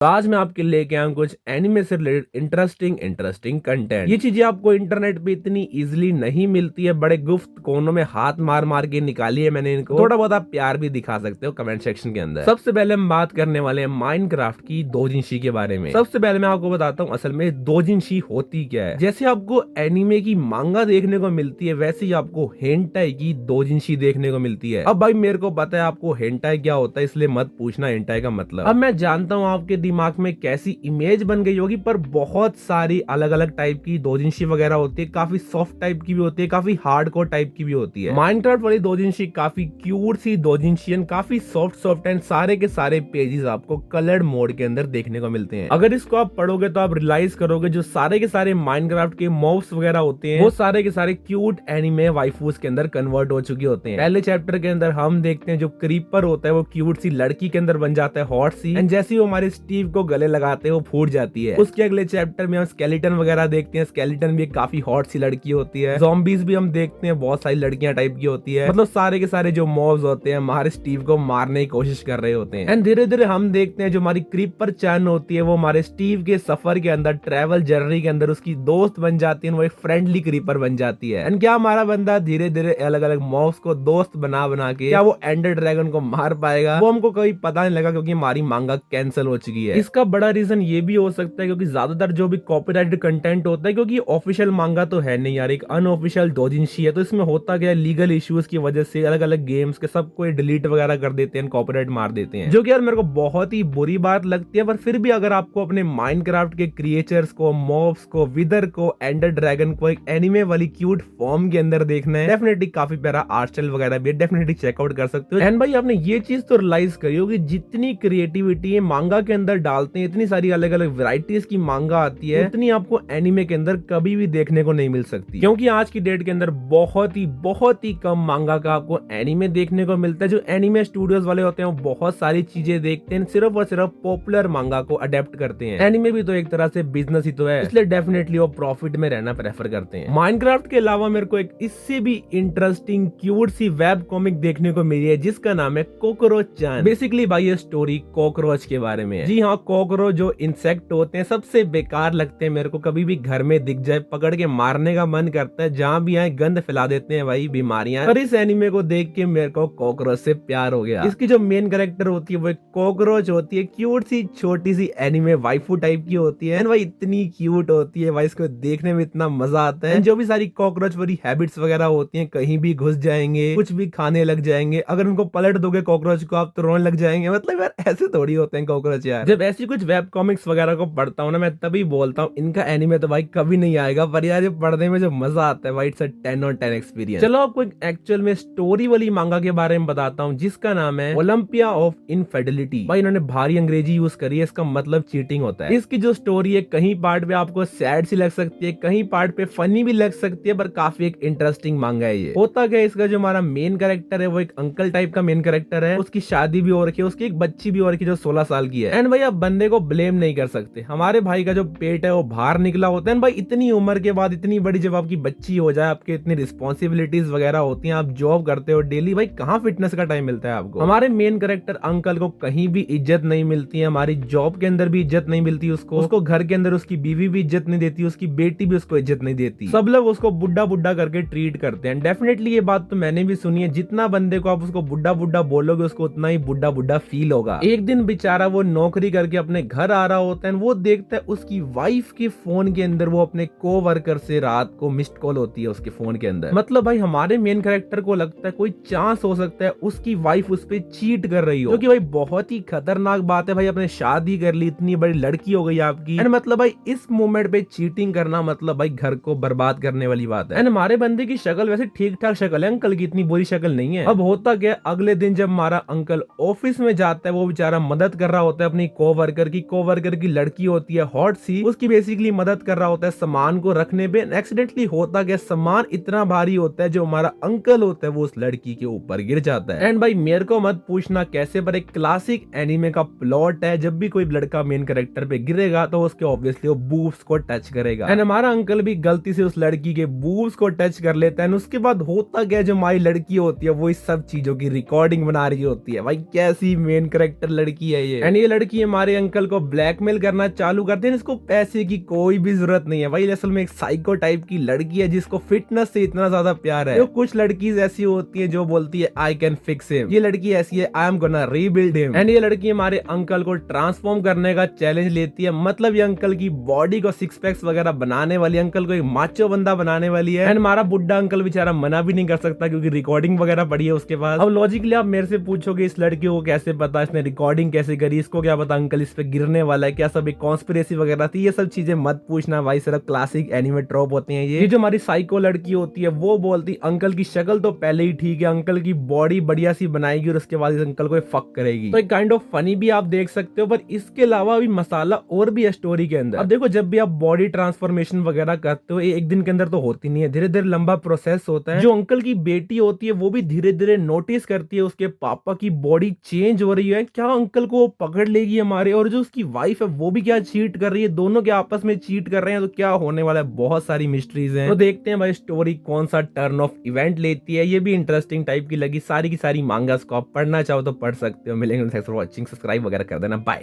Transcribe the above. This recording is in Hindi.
तो आज मैं आपके लेके आया हूं कुछ एनिमे से रिलेटेड इंटरेस्टिंग कंटेंट। ये चीजें आपको इंटरनेट पे इतनी इजीली नहीं मिलती है, बड़े गुफ्त कोनों में हाथ मार मार के निकाली है मैंने इनको। थोड़ा बहुत आप प्यार भी दिखा सकते हो कमेंट सेक्शन के अंदर। सबसे पहले हम बात करने वाले हैं माइनक्राफ्ट की दोजिनशी के बारे में। सबसे पहले मैं आपको बताता हूँ असल में दोजिनशी होती क्या है। जैसे आपको एनिमे की मांगा देखने को मिलती है, वैसे ही आपको हेंटाई की दोजिनशी देखने को मिलती है। अब भाई मेरे को पता है आपको हेंटाई क्या होता है, इसलिए मत पूछना हेंटाई का मतलब। अब मैं जानता हूँ आपके दिमाग में कैसी इमेज बन गई होगी, पर बहुत सारी अलग अलग टाइप की दोजिनशी वगैरह होती है। काफी सॉफ्ट टाइप की भी होती है, काफी हार्डकोर टाइप की भी होती है। माइनक्राफ्ट वाली दोजिनशी काफी क्यूट सी दोजिनशी, काफी सॉफ्ट एंड सारे के सारे पेजेस आपको कलर्ड मोड के अंदर देखने को मिलते हैं। अगर इसको आप पढ़ोगे तो आप रियलाइज करोगे जो सारे के सारे माइनक्राफ्ट के मॉब्स वगैरह होते हैं वो सारे के सारे क्यूट एनिमे वाइफूस के अंदर कन्वर्ट हो चुके होते हैं। पहले चैप्टर के अंदर हम देखते हैं जो क्रीपर होता है वो क्यूट सी लड़की के अंदर बन जाता है, हॉट सी, एंड जैसे ही वो हमारे स्टीव को गले लगाते हैं वो फूट जाती है। उसके अगले चैप्टर में हम स्केलेटन वगैरह देखते हैं। स्केलेटन भी काफी हॉट सी लड़की होती है। ज़ॉम्बीज भी हम देखते हैं, बहुत सारी लड़कियां टाइप की होती है। मतलब सारे के सारे जो मॉब्स होते हैं हमारे स्टीव को मारने की कोशिश कर रहे होते हैं। एंड धीरे धीरे हम देखते हैं जो हमारी क्रीपर चैन होती है वो हमारे स्टीव के सफर के अंदर, ट्रेवल जर्नी के अंदर उसकी दोस्त बन जाती है। वो एक फ्रेंडली क्रीपर बन जाती है। एंड क्या हमारा बंदा धीरे धीरे अलग अलग मॉब्स को दोस्त बना बना के क्या वो एंडर ड्रैगन को मार पाएगा, वो हमको कभी पता नहीं लगा क्योंकि हमारी मांगा कैंसिल हो चुकी है। इसका बड़ा रीजन ये भी हो सकता है क्योंकि ज्यादातर जो भी कॉपीराइटेड कंटेंट होता है, क्योंकि ऑफिशियल मांगा तो है नहीं यार, एक अनऑफिशियल दोजिनशी है, तो इसमें होता क्या है लीगल इश्यूज की वजह से अलग अलग गेम्स के सबको डिलीट वगैरह कर देते हैं, कॉपीराइट मार देते हैं, जो कि यार मेरे को बहुत ही बुरी बात लगती है। पर फिर भी अगर आपको अपने माइनक्राफ्ट के क्रिएचर्स को, मॉब्स को, विदर को, एंडर ड्रैगन को एक एनिमे वाली क्यूट फॉर्म के अंदर देखना है, डेफिनेटली काफी प्यारा आर्ट स्टाइल वगैरह भी डेफिनेटली चेकआउट कर सकते हो। एंड भाई आपने ये चीज तो रियलाइज करी होगी जितनी क्रिएटिविटी मांगा के अंदर डालते हैं, इतनी सारी अलग अलग वैरायटीज की मांगा आती है, उतनी आपको एनिमे के अंदर कभी भी देखने को नहीं मिल सकती। क्योंकि आज की डेट के अंदर बहुत ही कम मांगा का आपको एनिमे देखने को मिलता है। जो एनिमे स्टूडियोज वाले होते हैं वो बहुत सारी चीजें देखते हैं, सिर्फ और सिर्फ पॉपुलर मांगा को अडेप्ट करते हैं। एनिमे भी तो एक तरह से बिजनेस ही तो है, इसलिए डेफिनेटली वो प्रॉफिट में रहना प्रेफर करते हैं। माइनक्राफ्ट के अलावा मेरे को एक इससे भी इंटरेस्टिंग क्यूट सी वेब कॉमिक देखने को मिली है जिसका नाम है कॉकरोच चान। बेसिकली भाई ये स्टोरी कॉकरोच के बारे में है। जी हाँ, कॉकरोच जो इंसेक्ट होते हैं सबसे बेकार लगते हैं मेरे को, कभी भी घर में दिख जाए पकड़ के मारने का मन करता है, जहाँ भी आए गंद फैला देते हैं भाई बीमारियां। पर इस एनिमे को देख के मेरे को कॉकरोच से प्यार हो गया। इसकी जो मेन कैरेक्टर होती है वो एक कॉकरोच होती है, क्यूट सी छोटी सी एनिमे वाइफू टाइप की होती है। भाई इतनी क्यूट होती है भाई, इसको देखने में इतना मजा आता है। जो भी सारी कॉकरोच वाली हैबिट्स वगैरह होती है, कहीं भी घुस जाएंगे, कुछ भी खाने लग जाएंगे, अगर उनको पलट दोगे कॉकरोच को आप तो रोने लग जाएंगे। मतलब यार ऐसे थोड़ी होते हैं कॉकरोच यार। जब ऐसी कुछ वेब कॉमिक्स वगैरह को पढ़ता हूँ ना मैं तभी बोलता हूँ इनका एनिमे तो भाई कभी नहीं आएगा, पर यार ये पढ़ने में जो मजा आता है भाई इट्स अ 10 on 10 एक्सपीरियंस। चलो आपको एक एक्चुअल में स्टोरी वाली मांगा के बारे में बताता हूँ जिसका नाम है ओलंपिया ऑफ इनफिडेलिटी। भाई इन्होंने भारी अंग्रेजी यूज करी है, इसका मतलब चीटिंग होता है। इसकी जो स्टोरी है कहीं पार्ट पे आपको सैड सी लग सकती है, कहीं पार्ट पे फनी भी लग सकती है, पर काफी एक इंटरेस्टिंग मांगा है ये। होता क्या, इसका जो हमारा मेन कैरेक्टर है वो एक अंकल टाइप का मेन कैरेक्टर है, उसकी शादी भी हो रखी है, उसकी एक बच्ची भी हो रखी है जो 16 साल की है। एंड भाई आप बंदे को ब्लेम नहीं कर सकते, हमारे भाई का जो पेट है वो बाहर निकला होता है। भाई इतनी उम्र के बाद इतनी बड़ी जब आपकी बच्ची हो जाए, आपके इतनी रिस्पॉन्सिबिलिटीज वगैरह होती हैं, आप जॉब करते हो डेली, भाई कहाँ फिटनेस का टाइम मिलता है आपको। हमारे मेन कैरेक्टर अंकल को कहीं भी इज्जत नहीं मिलती है, हमारी जॉब के अंदर भी इज्जत नहीं मिलती उसको घर के अंदर उसकी बीवी भी इज्जत नहीं देती, उसकी बेटी भी उसको इज्जत नहीं देती, सब लोग उसको बुड्ढा बुड्ढा करके ट्रीट करते हैं। डेफिनेटली ये बात तो मैंने भी सुनी है, जितना बंदे को आप उसको बुड्ढा बुड्ढा बोलोगे उसको उतना ही बुड्ढा बुड्ढा फील होगा। एक दिन बेचारा वो नौकरी करके अपने घर आ रहा होता है, वो देखता है उसकी वाइफ के फोन के अंदर वो अपने कोवर्कर से रात को मिस्ड कॉल होती है उसके फोन के अंदर। मतलब भाई हमारे मेन कैरेक्टर को लगता है कोई चांस हो सकता है उसकी वाइफ उस पर चीट कर रही हो, क्योंकि भाई बहुत ही खतरनाक बात है भाई, अपने शादी कर ली, इतनी बड़ी लड़की हो गई आपकी, एंड मतलब भाई इस मोमेंट पे चीटिंग करना मतलब भाई घर को बर्बाद करने वाली बात है। एंड हमारे बंदे की शक्ल वैसे ठीक ठाक शक्ल है, अंकल की इतनी बुरी शक्ल नहीं है। अब होता क्या, अगले दिन जब हमारा अंकल ऑफिस में जाता है, वो बेचारा मदद कर रहा होता है अपनी कोवर्कर की लड़की होती है हॉट सी, उसकी बेसिकली मदद कर रहा होता है सामान को रखने पे। एक्सीडेंटली होता क्या, सामान इतना भारी होता है जो हमारा अंकल होता है वो उस लड़की के ऊपर गिर जाता है। एंड भाई मेरे को मत पूछना कैसे, पर एक क्लासिक एनिमे का प्लॉट है, जब भी कोई लड़का मेन कैरेक्टर पे गिरेगा तो उसके ऑब्वियसली वो बूब्स को टच करेगा। एंड हमारा अंकल भी गलती से उस लड़की के बूब्स को टच कर लेता है। उसके बाद होता क्या, जो हमारी लड़की होती है वो इस सब चीजों की रिकॉर्डिंग बना रही होती है। भाई कैसी मेन कैरेक्टर लड़की है ये। एंड ये लड़की हमारे अंकल को ब्लैकमेल करना चालू करते हैं। इसको पैसे की कोई भी जरूरत नहीं है भाई, असल में एक साइको टाइप की लड़की है जिसको फिटनेस से इतना ज्यादा प्यार है। तो कुछ लड़की ऐसी होती है जो बोलती है आई कैन फिक्स हिम, ये लड़की ऐसी है I am gonna rebuild him. And ये लड़की हमारे अंकल को ट्रांसफॉर्म करने का चैलेंज लेती है, मतलब ये अंकल की बॉडी को सिक्स पैक्स वगैरह बनाने वाली, अंकल को एक माचो बंदा बनाने वाली है। एंड हमारा बुड्ढा अंकल बेचारा मना भी नहीं कर सकता क्योंकि रिकॉर्डिंग वगैरह पड़ी है उसके पास। अब लॉजिकली आप मेरे से पूछोगे इस लड़की को कैसे पता, इसने रिकॉर्डिंग कैसे करी, इसको क्या पता अंकल इस पे गिरने वाला है, क्या सब एक कॉन्स्पिरेसी वगैरह थी, ये सब चीजें मत पूछना भाई, सिर्फ क्लासिक एनिमे ट्रॉप होते हैं ये जो हमारी साइको लड़की होती है वो बोलती अंकल की शक्ल तो पहले ही ठीक है, अंकल की बॉडी बढ़िया सी बनाएगी और उसके बाद इस अंकल को फक करेगी। तो एक काइंड ऑफ फनी भी आप देख सकते हो, पर इसके अलावा भी मसाला और भी है स्टोरी के अंदर। अब देखो जब भी आप बॉडी ट्रांसफॉर्मेशन वगैरह करते हो एक दिन के अंदर तो होती नहीं है, धीरे धीरे लंबा प्रोसेस होता है। जो अंकल की बेटी होती है वो भी धीरे धीरे नोटिस करती है उसके पापा की बॉडी चेंज हो रही है, क्या अंकल को पकड़ लेगी हमारे, और जो उसकी वाइफ है वो भी क्या चीट कर रही है, दोनों के आपस में चीट कर रहे हैं, तो क्या होने वाला है, बहुत सारी मिस्ट्रीज हैं। तो देखते हैं भाई स्टोरी कौन सा टर्न ऑफ इवेंट लेती है, ये भी इंटरेस्टिंग टाइप की लगी। सारी की सारी मांगास को आप पढ़ना चाहो तो पढ़ सकते हो। मिलेंगे, थैंक्स फॉर वॉचिंग, सब्सक्राइब वगैरह कर देना, बाय।